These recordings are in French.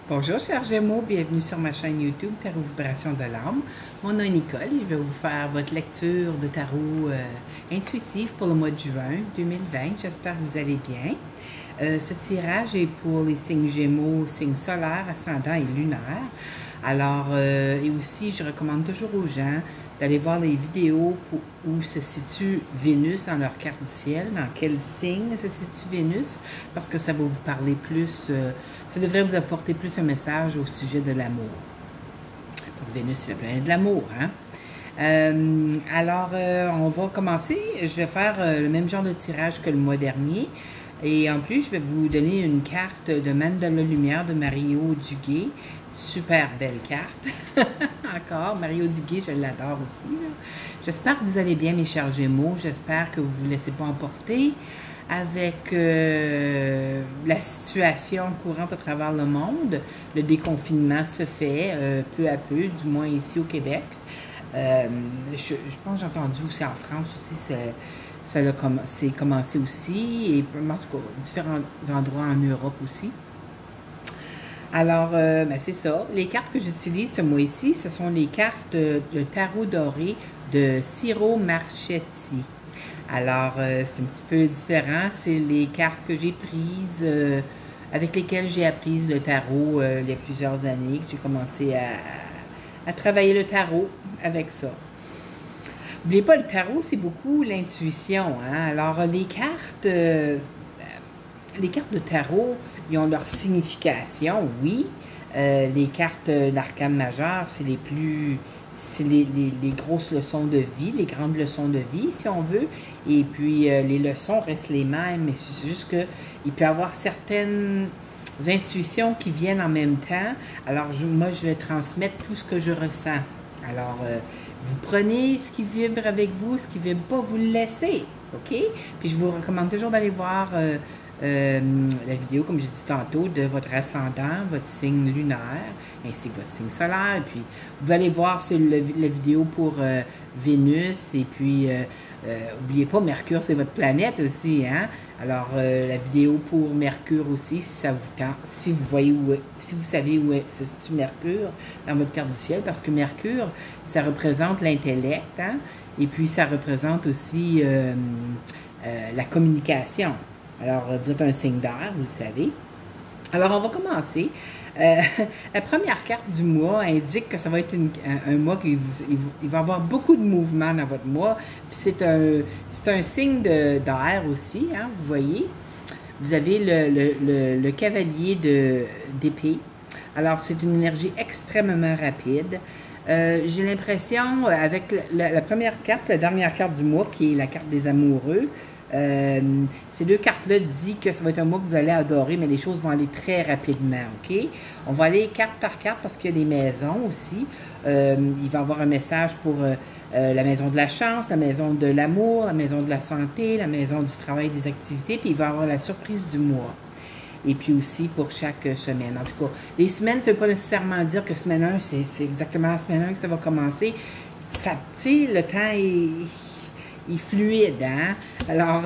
Bonjour chers Gémeaux, bienvenue sur ma chaîne YouTube Tarot Vibration de l'âme. Mon nom est Nicole, je vais vous faire votre lecture de tarot intuitive pour le mois de juin 2020. J'espère que vous allez bien. Ce tirage est pour les signes Gémeaux, signes solaires, ascendants et lunaires. Alors, et aussi, je recommande toujours aux gens d'aller voir les vidéos où se situe Vénus dans leur carte du ciel, dans quel signe se situe Vénus, parce que ça va vous parler plus, ça devrait vous apporter plus un message au sujet de l'amour. Parce que Vénus, c'est la planète de l'amour, hein? On va commencer. Je vais faire le même genre de tirage que le mois dernier. Et en plus, je vais vous donner une carte de Mandala Lumière de Mario Duguay. Super belle carte. Encore, Mario Duguay, je l'adore aussi. J'espère que vous allez bien, mes chers Gémeaux. J'espère que vous ne vous laissez pas emporter avec la situation courante à travers le monde. Le déconfinement se fait peu à peu, du moins ici au Québec. Je pense que j'ai entendu aussi en France aussi, c'est commencé aussi, et en tout cas, différents endroits en Europe aussi. Alors, c'est ça. Les cartes que j'utilise ce mois-ci, ce sont les cartes de tarot doré de Ciro Marchetti. Alors, c'est un petit peu différent. C'est les cartes que j'ai prises, avec lesquelles j'ai appris le tarot il y a plusieurs années, que j'ai commencé à travailler le tarot avec ça. N'oubliez pas, le tarot, c'est beaucoup l'intuition, hein? Alors, les cartes de tarot, ils ont leur signification, oui. Les cartes d'arcane majeure, c'est les grosses leçons de vie, les grandes leçons de vie, si on veut. Et puis, les leçons restent les mêmes, mais c'est juste qu'il peut y avoir certaines intuitions qui viennent en même temps. Alors, moi, je vais transmettre tout ce que je ressens. Alors, vous prenez ce qui vibre avec vous, ce qui ne vibre pas, vous le laissez, OK? Puis, je vous recommande toujours d'aller voir la vidéo, comme j'ai dit tantôt, de votre ascendant, votre signe lunaire, ainsi que votre signe solaire. Et puis, vous allez voir la vidéo pour Vénus. Et puis, n'oubliez pas, Mercure, c'est votre planète aussi, hein? Alors, la vidéo pour Mercure aussi, si ça vous tente, si vous voyez si vous savez où se situe Mercure dans votre carte du ciel, parce que Mercure, ça représente l'intellect, hein? Et puis, ça représente aussi la communication. Alors, vous êtes un signe d'air, vous le savez. Alors, on va commencer. La première carte du mois indique que ça va être un mois qui il va y avoir beaucoup de mouvements dans votre mois. Puis c'est un signe d'air aussi, hein, vous voyez. Vous avez le cavalier d'épée. Alors, c'est une énergie extrêmement rapide. J'ai l'impression, avec la première carte, la dernière carte du mois, qui est la carte des amoureux, ces deux cartes-là disent que ça va être un mois que vous allez adorer, mais les choses vont aller très rapidement, OK? On va aller carte par carte parce qu'il y a des maisons aussi. Il va y avoir un message pour la maison de la chance, la maison de l'amour, la maison de la santé, la maison du travail, des activités, puis il va y avoir la surprise du mois. Et puis aussi pour chaque semaine. En tout cas, les semaines, ça ne veut pas nécessairement dire que semaine 1, c'est exactement la semaine 1 que ça va commencer. Ça, tu sais, le temps est fluide, hein? Alors,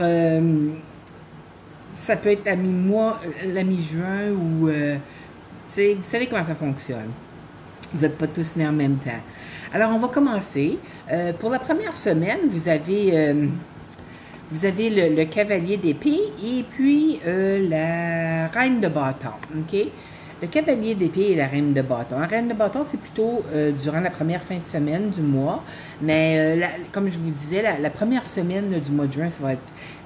ça peut être la mi-mois, la mi-juin, ou, tu sais, vous savez comment ça fonctionne. Vous n'êtes pas tous nés en même temps. Alors, on va commencer. Pour la première semaine, vous avez le cavalier d'épée et puis la reine de bâton, OK? Le cavalier d'épée et la reine de bâton. La reine de bâton, c'est plutôt durant la première fin de semaine du mois. Mais comme je vous disais, la première semaine du mois de juin, ça va être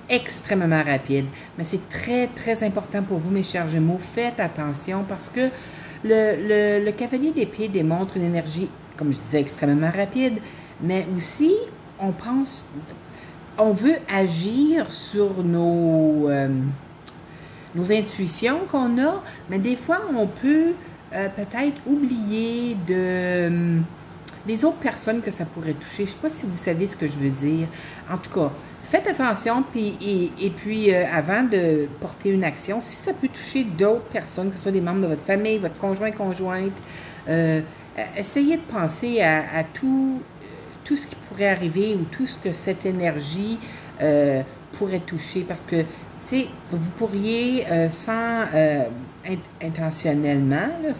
extrêmement rapide. Mais c'est très, très important pour vous, mes chers Gémeaux. Faites attention parce que le cavalier d'épée démontre une énergie, comme je disais, extrêmement rapide. Mais aussi, on veut agir sur nos intuitions qu'on a, mais des fois, on peut peut-être oublier les autres personnes que ça pourrait toucher. Je ne sais pas si vous savez ce que je veux dire. En tout cas, faites attention, et puis avant de porter une action, si ça peut toucher d'autres personnes, que ce soit des membres de votre famille, votre conjointe, essayez de penser à tout ce qui pourrait arriver ou tout ce que cette énergie pourrait toucher, parce que vous pourriez, sans intentionnellement, là,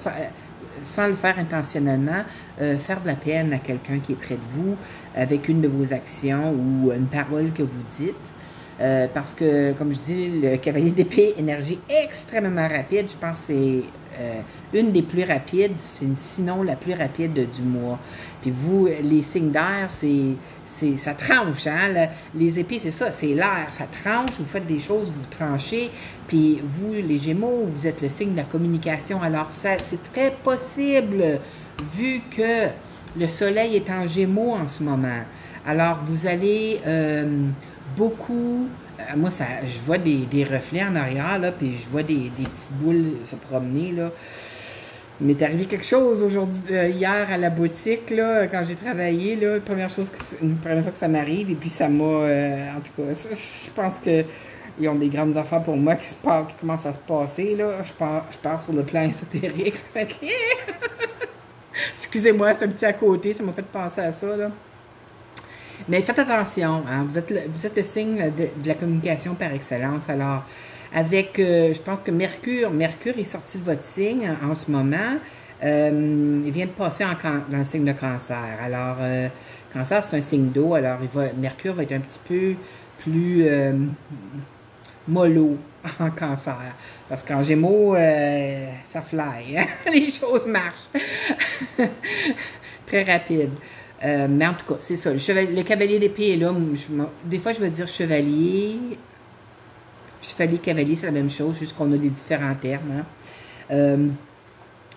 sans le faire intentionnellement, faire de la peine à quelqu'un qui est près de vous avec une de vos actions ou une parole que vous dites. Parce que, comme je dis, le cavalier d'épée, énergie extrêmement rapide, je pense que c'est une des plus rapides, sinon la plus rapide du mois. Puis vous, les signes d'air, ça tranche, hein? Les épées, c'est ça, c'est l'air, ça tranche, vous faites des choses, vous tranchez, puis vous, les Gémeaux, vous êtes le signe de la communication. Alors, c'est très possible, vu que le soleil est en Gémeaux en ce moment. Alors, vous allez beaucoup... moi, je vois des reflets en arrière, là, puis je vois des petites boules se promener, là. Il m'est arrivé quelque chose hier à la boutique, là, quand j'ai travaillé, là, une première fois que ça m'arrive, et puis ça m'a, en tout cas, je pense que ils ont des grandes affaires pour moi qui commencent à se passer, là. Je pars sur le plan ésotérique, ça fait que... Excusez-moi, c'est un petit à côté, ça m'a fait penser à ça, là. Mais faites attention, hein, vous êtes le signe de la communication par excellence. Alors, avec, je pense que Mercure est sorti de votre signe en ce moment. Il vient de passer dans le signe de Cancer. Alors, Cancer, c'est un signe d'eau. Alors, Mercure va être un petit peu plus mollo en Cancer. Parce qu'en Gémeaux, ça fly. Hein? Les choses marchent. Très rapide. Mais en tout cas, c'est ça. Le cavalier d'épée est là. Des fois, je vais dire chevalier. Chevalier, cavalier, c'est la même chose, juste qu'on a des différents termes. Hein.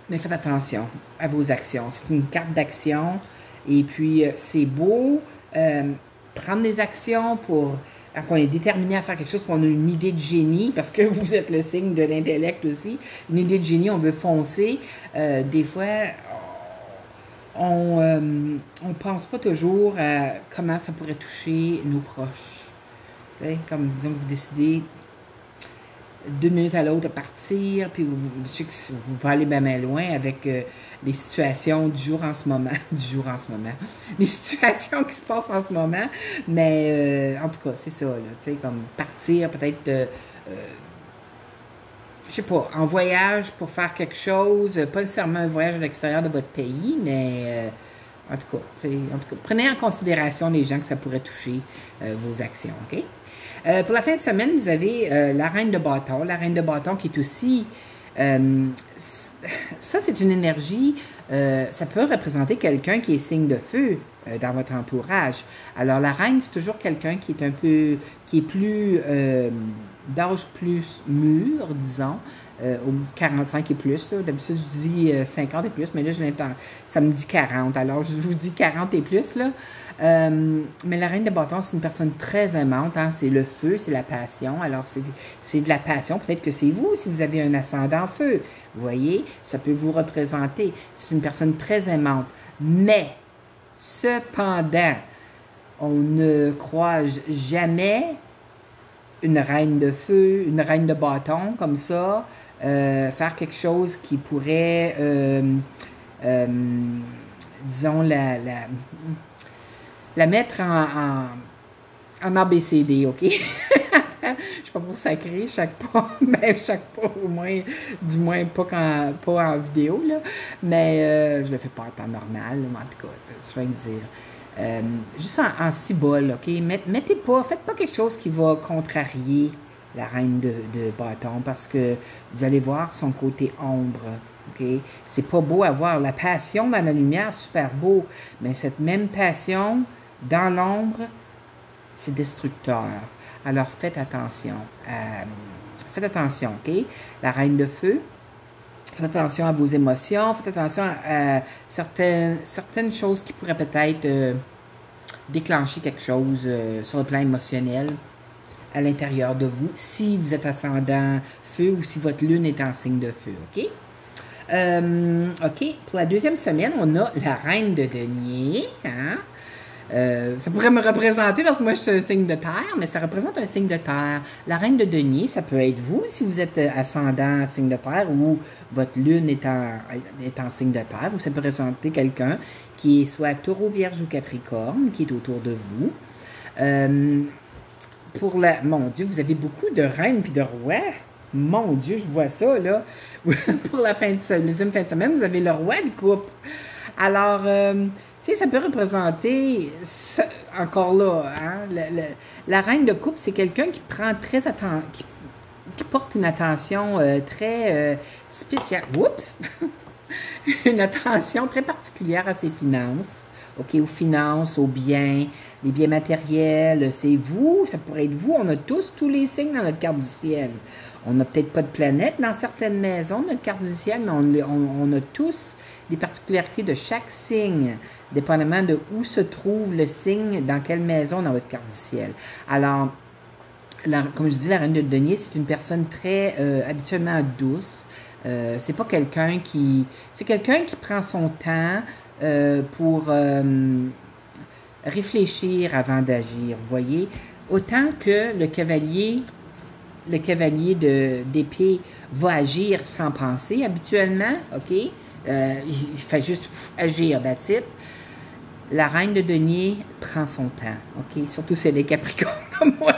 Mais faites attention à vos actions. C'est une carte d'action. Et puis, c'est beau prendre des actions quand on est déterminé à faire quelque chose, qu'on a une idée de génie, parce que vous êtes le signe de l'intellect aussi. Une idée de génie, on veut foncer. Des fois... on ne pense pas toujours à comment ça pourrait toucher nos proches. T'sais, comme disons que vous décidez 2 minutes à l'autre de partir, puis je sais que vous pouvez aller bien loin avec les situations du jour en ce moment. Les situations qui se passent en ce moment. Mais en tout cas, c'est ça, là, comme partir peut-être je sais pas, en voyage pour faire quelque chose, pas nécessairement un voyage à l'extérieur de votre pays, mais en tout cas, prenez en considération les gens que ça pourrait toucher vos actions, OK? Pour la fin de semaine, vous avez la reine de bâton. La reine de bâton qui est aussi... ça, c'est une énergie... ça peut représenter quelqu'un qui est signe de feu dans votre entourage. Alors, la reine, c'est toujours quelqu'un qui est qui est plus... d'âge plus mûr, disons, au 45 et plus. D'habitude, je dis 50 et plus, mais là, ça me dit 40. Alors, je vous dis 40 et plus, là. Mais la reine de bâton, c'est une personne très aimante. Hein? C'est le feu, c'est la passion. Alors, c'est de la passion. Peut-être que c'est vous, si vous avez un ascendant feu. Vous voyez, ça peut vous représenter. C'est une personne très aimante. Mais, cependant, on ne croise jamais une reine de feu, une reine de bâton, comme ça, faire quelque chose qui pourrait, disons, la mettre en ABCD, OK? Je ne suis pas pour sacrer chaque pas, même chaque pas au moins, du moins pas en vidéo, là, mais je le fais pas en temps normal, là, mais en tout cas, c'est ce que je viens de dire. Juste en cibole, OK? Faites pas quelque chose qui va contrarier la reine de bâton parce que vous allez voir son côté ombre, OK? C'est pas beau à voir. La passion dans la lumière, super beau, mais cette même passion dans l'ombre, c'est destructeur. Alors faites attention. Faites attention, OK? La reine de feu, faites attention à vos émotions, faites attention à certaines choses qui pourraient peut-être déclencher quelque chose sur le plan émotionnel à l'intérieur de vous, si vous êtes ascendant feu ou si votre lune est en signe de feu, OK? OK, pour la deuxième semaine, on a la reine de denier, hein? Ça pourrait me représenter parce que moi je suis un signe de terre, mais ça représente un signe de terre. La reine de denier, ça peut être vous si vous êtes ascendant signe de terre ou votre lune est en signe de terre, ou ça peut représenter quelqu'un qui est soit taureau, vierge ou capricorne, qui est autour de vous. Mon Dieu, vous avez beaucoup de reines puis de rois. Mon Dieu, je vois ça, là. Pour la deuxième fin de semaine, vous avez le roi de coupe. Alors, tu sais, ça peut représenter, encore là, hein, la reine de coupe, c'est quelqu'un qui prend très attention, qui porte une attention très spéciale. Oups! Une attention très particulière à ses finances. OK, aux finances, aux biens, les biens matériels, c'est vous, ça pourrait être vous. On a tous les signes dans notre carte du ciel. On n'a peut-être pas de planète dans certaines maisons, notre carte du ciel, mais on a tous des particularités de chaque signe, dépendamment de où se trouve le signe, dans quelle maison dans votre carte du ciel. Alors, comme je dis, la reine de denier, c'est une personne très habituellement douce. C'est pas quelqu'un qui... C'est quelqu'un qui prend son temps pour réfléchir avant d'agir, vous voyez. Autant que le cavalier d'épée va agir sans penser, habituellement, OK? Il fait juste agir, that's it. La reine de denier prend son temps, OK? Surtout si elle est capricorne comme moi.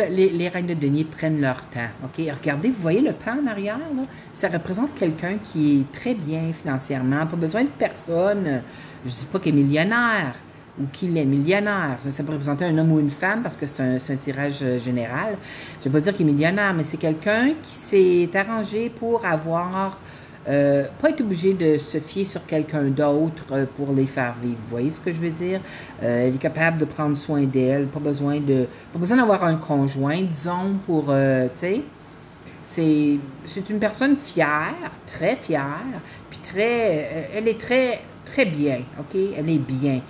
Les reines de denier prennent leur temps, OK? Regardez, vous voyez le pan en arrière, là? Ça représente quelqu'un qui est très bien financièrement, pas besoin de personne. Je dis pas qu'il est millionnaire ou qu'il est millionnaire. Ça peut représenter un homme ou une femme parce que c'est un tirage général. Je ne veux pas dire qu'il est millionnaire, mais c'est quelqu'un qui s'est arrangé pour avoir... pas être obligé de se fier sur quelqu'un d'autre pour les faire vivre. Vous voyez ce que je veux dire? Elle est capable de prendre soin d'elle, pas besoin d'avoir un conjoint, disons, pour, tu sais, c'est une personne fière, puis elle est très bien, OK? Elle est bien.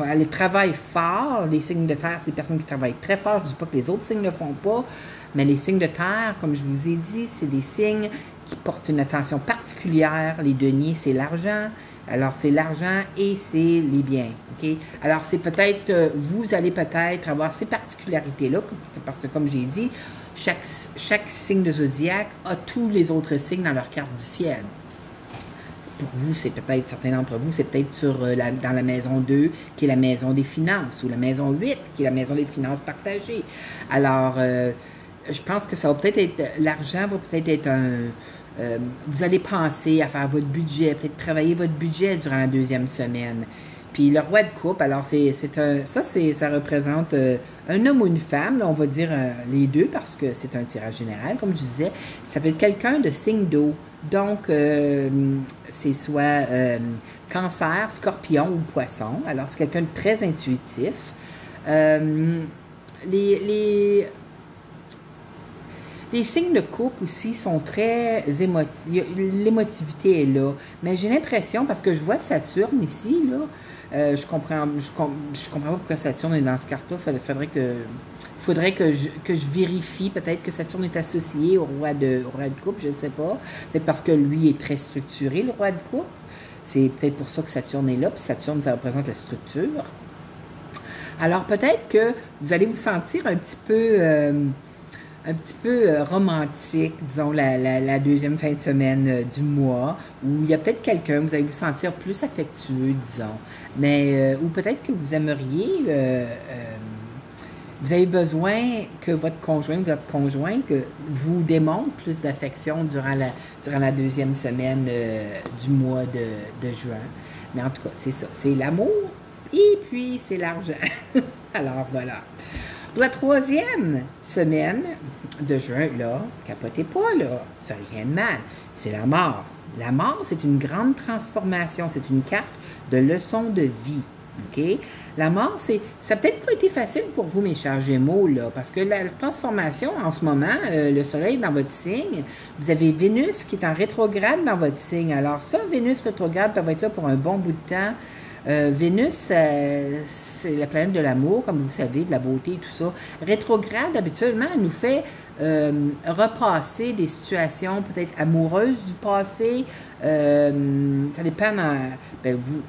Elle travaille fort. Les signes de terre, c'est des personnes qui travaillent très fort. Je ne dis pas que les autres signes ne le font pas, mais les signes de terre, comme je vous ai dit, c'est des signes qui portent une attention particulière. Les deniers, c'est l'argent. Alors, c'est l'argent et c'est les biens. OK? Alors, c'est peut-être, vous allez peut-être avoir ces particularités-là, parce que, comme j'ai dit, chaque signe de zodiaque a tous les autres signes dans leur carte du ciel. Pour vous, c'est peut-être, certains d'entre vous, c'est peut-être dans la maison 2, qui est la maison des finances, ou la maison 8, qui est la maison des finances partagées. Alors, je pense que ça va peut-être être, l'argent va peut-être être vous allez penser à faire votre budget, peut-être travailler votre budget durant la deuxième semaine. Puis le roi de coupe, alors ça représente un homme ou une femme, on va dire les deux parce que c'est un tirage général, comme je disais. Ça peut être quelqu'un de signe d'eau. Donc, c'est soit cancer, scorpion ou poisson. Alors, c'est quelqu'un de très intuitif. Les signes de couple aussi sont très émotifs. L'émotivité est là. Mais j'ai l'impression, parce que je vois Saturne ici, là, je comprends pas pourquoi Saturne est dans ce carte-là. Faudrait que je vérifie. Peut-être que Saturne est associé au roi de coupe, je ne sais pas. Peut-être parce que lui est très structuré, le roi de coupe. C'est peut-être pour ça que Saturne est là. Puis Saturne, ça représente la structure. Alors peut-être que vous allez vous sentir un petit peu romantique, disons, la deuxième fin de semaine du mois, où il y a peut-être quelqu'un, vous allez vous sentir plus affectueux, disons, mais ou peut-être que vous aimeriez, vous avez besoin que votre conjoint que vous démontre plus d'affection durant la deuxième semaine du mois de juin. Mais en tout cas, c'est ça, c'est l'amour et puis c'est l'argent. Alors voilà. Pour la troisième semaine de juin, là, capotez pas, là, c'est rien de mal, c'est la mort. La mort, c'est une grande transformation, c'est une carte de leçon de vie, OK? La mort, ça n'a peut-être pas été facile pour vous, mes chers Gémeaux, là, parce que la transformation, en ce moment, le soleil est dans votre signe, vous avez Vénus qui est en rétrograde dans votre signe. Alors ça, Vénus rétrograde, ça va être là pour un bon bout de temps. Vénus, c'est la planète de l'amour, comme vous savez, de la beauté et tout ça. Rétrograde, habituellement, elle nous fait repasser des situations peut-être amoureuses du passé. Ça dépend,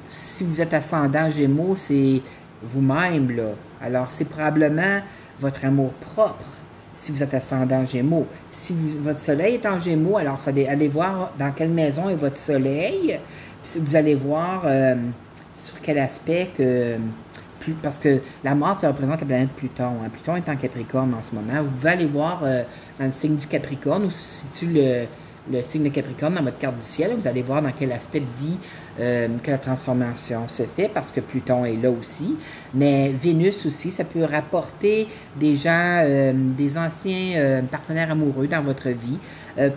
si vous êtes ascendant Gémeaux, c'est vous-même, là. Alors, c'est probablement votre amour propre, si vous êtes ascendant Gémeaux. Si votre soleil est en Gémeaux, alors allez voir dans quelle maison est votre soleil. Puis vous allez voir... sur quel aspect que parce que la mort, ça représente la planète Pluton. Hein. Pluton est en Capricorne en ce moment. Vous pouvez aller voir dans le signe du Capricorne où se situe le signe de Capricorne dans votre carte du ciel. Vous allez voir dans quel aspect de vie que la transformation se fait parce que Pluton est là aussi. Mais Vénus aussi, ça peut rapporter des gens, des anciens partenaires amoureux dans votre vie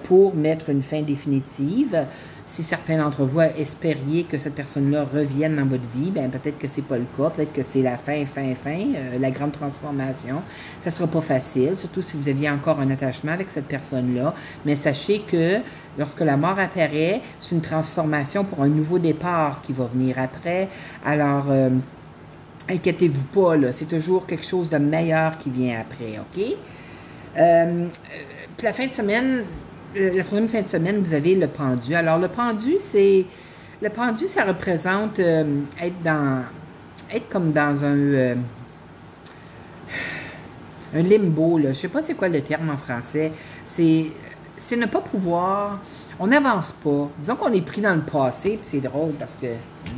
pour mettre une fin définitive. Si certains d'entre vous espériez que cette personne-là revienne dans votre vie, bien peut-être que c'est pas le cas, peut-être que c'est la fin, la grande transformation. Ça sera pas facile, surtout si vous aviez encore un attachement avec cette personne-là. Mais sachez que lorsque la mort apparaît, c'est une transformation pour un nouveau départ qui va venir après. Alors, inquiétez-vous pas, là, c'est toujours quelque chose de meilleur qui vient après, OK? Puis la fin de semaine... La troisième fin de semaine, vous avez le pendu. Alors, le pendu, ça représente être comme dans un limbo, là. Je ne sais pas c'est quoi le terme en français. C'est ne pas pouvoir... On n'avance pas. Disons qu'on est pris dans le passé, puis c'est drôle parce que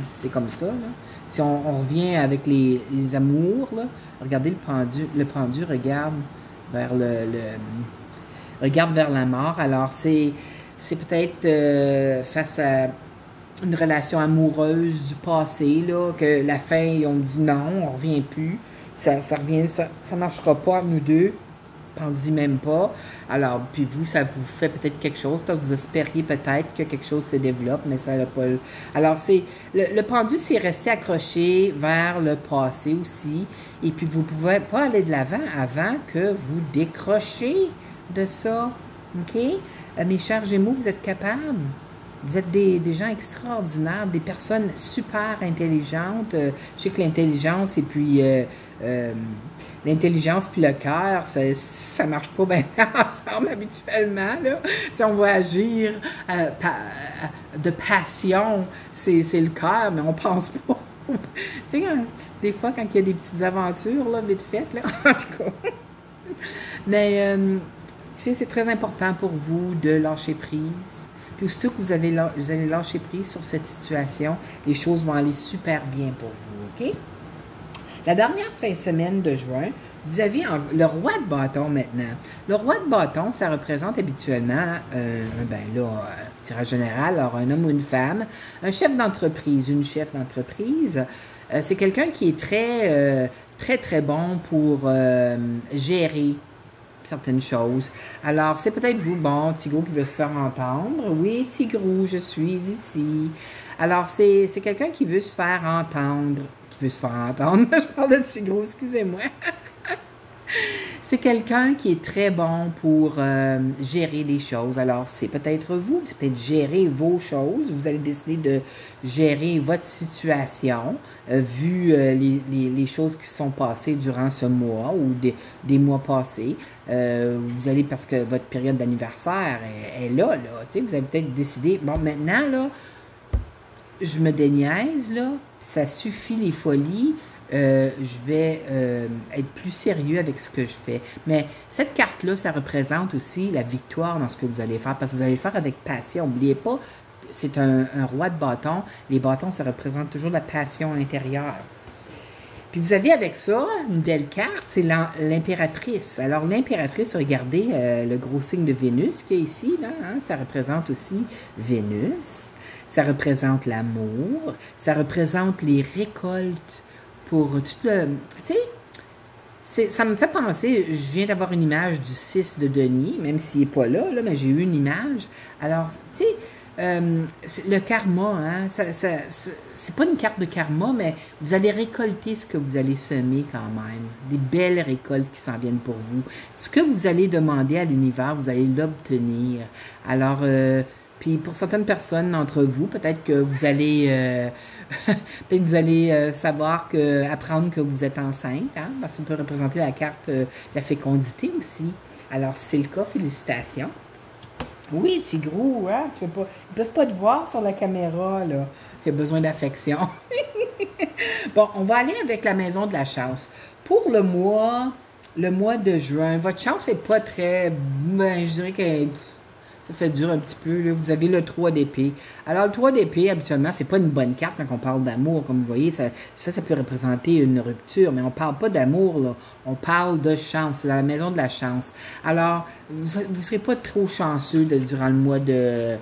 c'est comme ça, là. Si on revient avec les amours, là, regardez le pendu regarde vers regarde vers la mort. Alors, c'est peut-être face à une relation amoureuse du passé, là, que la fin, ils ont dit non, on ne revient plus. Ça marchera pas nous deux. Pensez même pas. Alors, puis vous, ça vous fait peut-être quelque chose, parce que vous espériez peut-être que quelque chose se développe, mais ça n'a pas... Alors, le pendu, c'est rester accroché vers le passé aussi, et puis vous ne pouvez pas aller de l'avant avant que vous décrochez de ça, OK? Mes chers Gémeaux, vous êtes capables. Vous êtes des gens extraordinaires, des personnes super intelligentes. Je sais que l'intelligence et puis l'intelligence puis le cœur, ça marche pas bien ensemble habituellement, là. T'sais, on va agir de passion, c'est le cœur, mais on pense pas. Tu sais, des fois, quand il y a des petites aventures, là, vite faites, là, en tout cas. Mais... c'est très important pour vous de lâcher prise. Puis aussitôt que vous allez lâcher prise sur cette situation, les choses vont aller super bien pour vous, OK? La dernière fin de semaine de juin, vous avez le roi de bâton maintenant. Le roi de bâton, ça représente habituellement, tirage général, alors un homme ou une femme, un chef d'entreprise, une chef d'entreprise. C'est quelqu'un qui est très bon pour gérer certaines choses. Alors, c'est peut-être vous, bon, Tigrou qui veut se faire entendre. Oui, Tigrou, je suis ici. Alors, c'est quelqu'un qui veut se faire entendre. Je parle de Tigrou, excusez-moi. C'est quelqu'un qui est très bon pour gérer les choses. Alors, c'est peut-être vous, c'est peut-être gérer vos choses. Vous allez décider de gérer votre situation, vu les choses qui se sont passées durant ce mois ou des mois passés. Vous allez, parce que votre période d'anniversaire est là, tu sais, vous avez peut-être décidé, bon, maintenant, là, je me déniaise, là, ça suffit les folies. Je vais être plus sérieux avec ce que je fais. Mais cette carte-là, ça représente aussi la victoire dans ce que vous allez faire, parce que vous allez le faire avec passion. N'oubliez pas, c'est un roi de bâton. Les bâtons, ça représente toujours la passion intérieure. Puis vous avez avec ça une belle carte, c'est l'impératrice. Alors l'impératrice, regardez le gros signe de Vénus qui est ici, là, hein, ça représente aussi Vénus. Ça représente l'amour, ça représente les récoltes. Pour tout le... Tu sais, ça me fait penser, je viens d'avoir une image du 6 de Denis, même s'il n'est pas là, mais j'ai eu une image. Alors, tu sais, le karma, hein, c'est pas une carte de karma, mais vous allez récolter ce que vous allez semer quand même. Des belles récoltes qui s'en viennent pour vous. Ce que vous allez demander à l'univers, vous allez l'obtenir. Alors... puis pour certaines personnes d'entre vous, peut-être que vous allez savoir apprendre que vous êtes enceinte, hein, parce que ça peut représenter la carte de la fécondité aussi. Alors, si c'est le cas, félicitations. Oui, Tigrou, hein, ils ne peuvent pas te voir sur la caméra, là. Il y a besoin d'affection. Bon, on va aller avec la maison de la chance. Pour le mois de juin, votre chance n'est pas très... Ben, je dirais que... Ça fait dur un petit peu. Là. Vous avez le 3 d'épée. Alors, le 3 d'épée, habituellement, c'est pas une bonne carte quand on parle d'amour. Comme vous voyez, ça peut représenter une rupture. Mais on parle pas d'amour, là. On parle de chance. C'est dans la maison de la chance. Alors, vous ne serez pas trop chanceux durant le mois de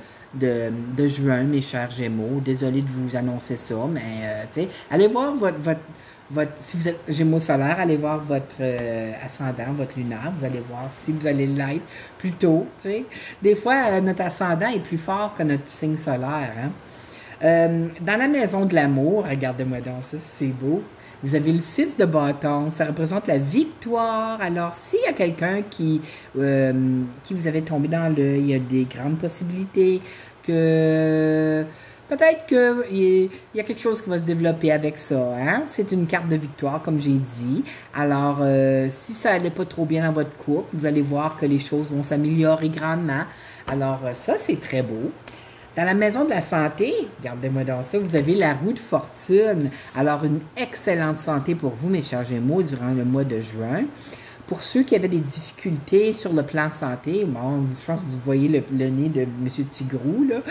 juin, mes chers Gémeaux. Désolé de vous annoncer ça, mais, tu sais, allez voir si vous êtes Gémeaux solaire, allez voir votre ascendant, votre lunaire. Vous allez voir si vous allez l'être plus tôt. Tu sais. Des fois, notre ascendant est plus fort que notre signe solaire. Hein? Dans la maison de l'amour, regardez-moi donc ça, c'est beau. Vous avez le 6 de bâton, ça représente la victoire. Alors, s'il y a quelqu'un qui vous avait tombé dans l'œil, il y a des grandes possibilités que... Peut-être qu'il y a quelque chose qui va se développer avec ça. Hein? C'est une carte de victoire, comme j'ai dit. Alors, si ça n'allait pas trop bien dans votre couple, vous allez voir que les choses vont s'améliorer grandement. Alors, ça, c'est très beau. Dans la maison de la santé, regardez-moi dans ça, vous avez la roue de fortune. Alors, une excellente santé pour vous, mes chers Gémeaux, durant le mois de juin. Pour ceux qui avaient des difficultés sur le plan santé, bon, je pense que vous voyez le nez de M. Tigrou, là.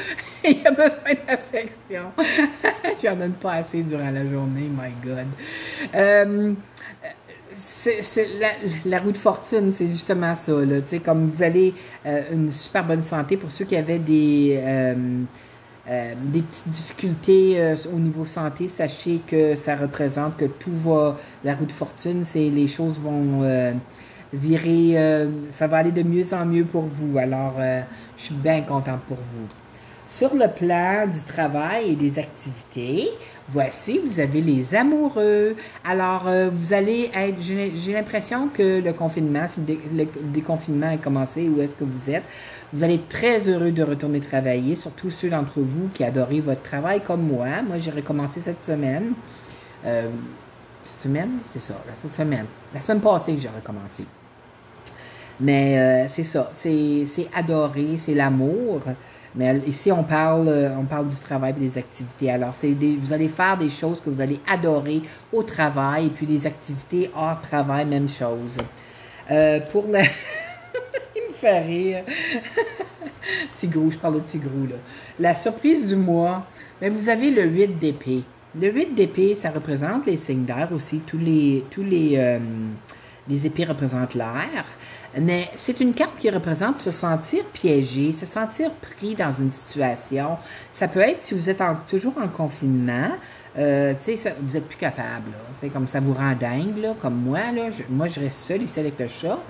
Il a besoin d'affection. Je n'en donne pas assez durant la journée, my God. La roue de fortune, c'est justement ça, là. Tu sais, comme vous avez une super bonne santé, pour ceux qui avaient des petites difficultés au niveau santé, sachez que ça représente que tout va, la roue de fortune, les choses vont virer, ça va aller de mieux en mieux pour vous. Alors, je suis bien contente pour vous. Sur le plan du travail et des activités, voici, vous avez les amoureux. Alors, vous allez être, j'ai l'impression que le confinement, si le déconfinement a commencé, où est-ce que vous êtes, vous allez être très heureux de retourner travailler, surtout ceux d'entre vous qui adorez votre travail comme moi. Moi, j'ai recommencé cette semaine. Cette semaine? C'est ça, cette semaine. La semaine passée que j'ai recommencé. Mais c'est ça, c'est adorer, c'est l'amour. Mais ici, on parle du travail et des activités. Alors, vous allez faire des choses que vous allez adorer au travail, et puis les activités hors travail, même chose. Pour la... Il me fait rire. Tigrou, je parle de Tigrou, là. La surprise du mois, mais vous avez le 8 d'épée. Le 8 d'épée, ça représente les signes d'air aussi. Tous les épées représentent l'air. Mais c'est une carte qui représente se sentir piégé, se sentir pris dans une situation. Ça peut être si vous êtes toujours en confinement, tu sais, vous n'êtes plus capable. C'est comme ça vous rend dingue, là, comme moi. Là, moi, je reste seule ici avec le chat.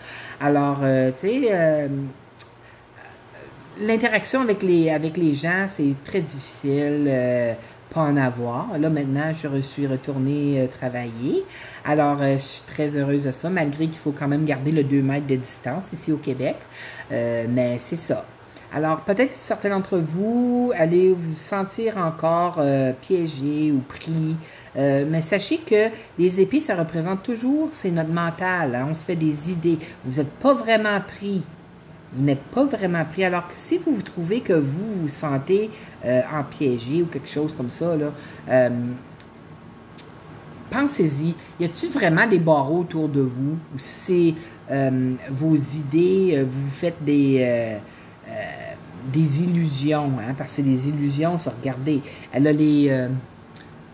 Alors, tu sais, l'interaction avec les gens, c'est très difficile. Pas en avoir. Là, maintenant, je suis retournée travailler. Alors, je suis très heureuse de ça, malgré qu'il faut quand même garder le 2 mètres de distance ici au Québec. Mais c'est ça. Alors, peut-être certains d'entre vous allez vous sentir encore piégés ou pris. Mais sachez que les épées, ça représente toujours, c'est notre mental. Hein? On se fait des idées. Vous n'êtes pas vraiment pris. Vous n'êtes pas vraiment pris. Alors que si vous trouvez que vous vous sentez en piégé ou quelque chose comme ça, là, pensez-y. Y a-t-il vraiment des barreaux autour de vous? Ou c'est vos idées, vous faites des illusions, hein? Parce que c'est des illusions, ça, regardez.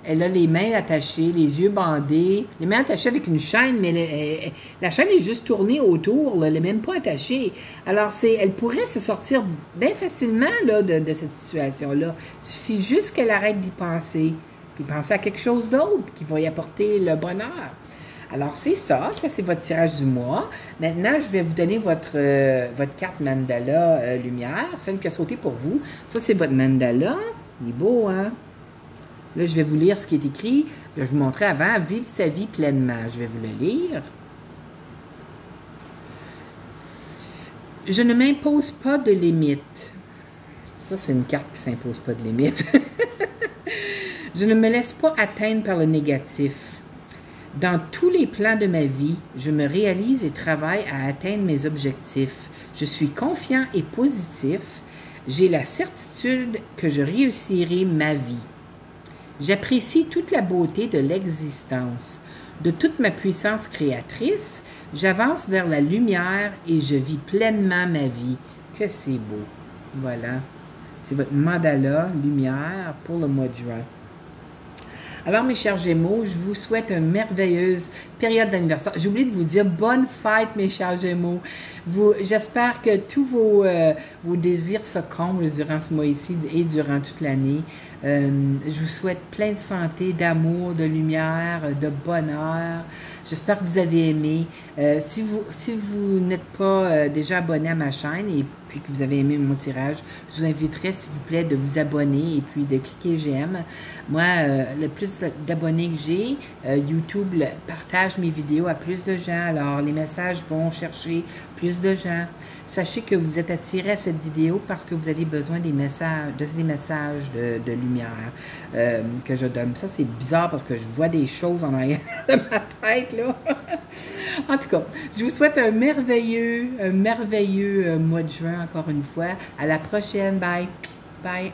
Elle a les mains attachées, les yeux bandés, les mains attachées avec une chaîne, mais la chaîne est juste tournée autour, là, elle n'est même pas attachée. Alors, elle pourrait se sortir bien facilement là, de cette situation-là. Il suffit juste qu'elle arrête d'y penser, puis penser à quelque chose d'autre qui va y apporter le bonheur. Alors, c'est ça c'est votre tirage du mois. Maintenant, je vais vous donner votre carte mandala lumière, celle qui a sauté pour vous. Ça, c'est votre mandala. Il est beau, hein? Là, je vais vous lire ce qui est écrit. Je vais vous montrer avant. Vivre sa vie pleinement. Je vais vous le lire. Je ne m'impose pas de limites. Ça, c'est une carte qui ne s'impose pas de limites. Je ne me laisse pas atteindre par le négatif. Dans tous les plans de ma vie, je me réalise et travaille à atteindre mes objectifs. Je suis confiant et positif. J'ai la certitude que je réussirai ma vie. J'apprécie toute la beauté de l'existence. De toute ma puissance créatrice, j'avance vers la lumière et je vis pleinement ma vie. Que c'est beau! Voilà. C'est votre mandala lumière pour le mois de juin. Alors, mes chers Gémeaux, je vous souhaite une merveilleuse période d'anniversaire. J'ai oublié de vous dire bonne fête, mes chers Gémeaux. J'espère que tous vos désirs se comblent durant ce mois-ci et durant toute l'année. Je vous souhaite plein de santé, d'amour, de lumière, de bonheur. J'espère que vous avez aimé. Si vous n'êtes pas déjà abonné à ma chaîne et puis que vous avez aimé mon tirage, je vous inviterai, s'il vous plaît, de vous abonner et puis de cliquer j'aime. Moi, le plus d'abonnés que j'ai, YouTube partage mes vidéos à plus de gens. Alors, les messages vont chercher plus de gens. Sachez que vous êtes attiré à cette vidéo parce que vous avez besoin des messages, de lumière que je donne. Ça, c'est bizarre parce que je vois des choses en arrière de ma tête, là. En tout cas, je vous souhaite un merveilleux mois de juin, encore une fois. À la prochaine. Bye. Bye.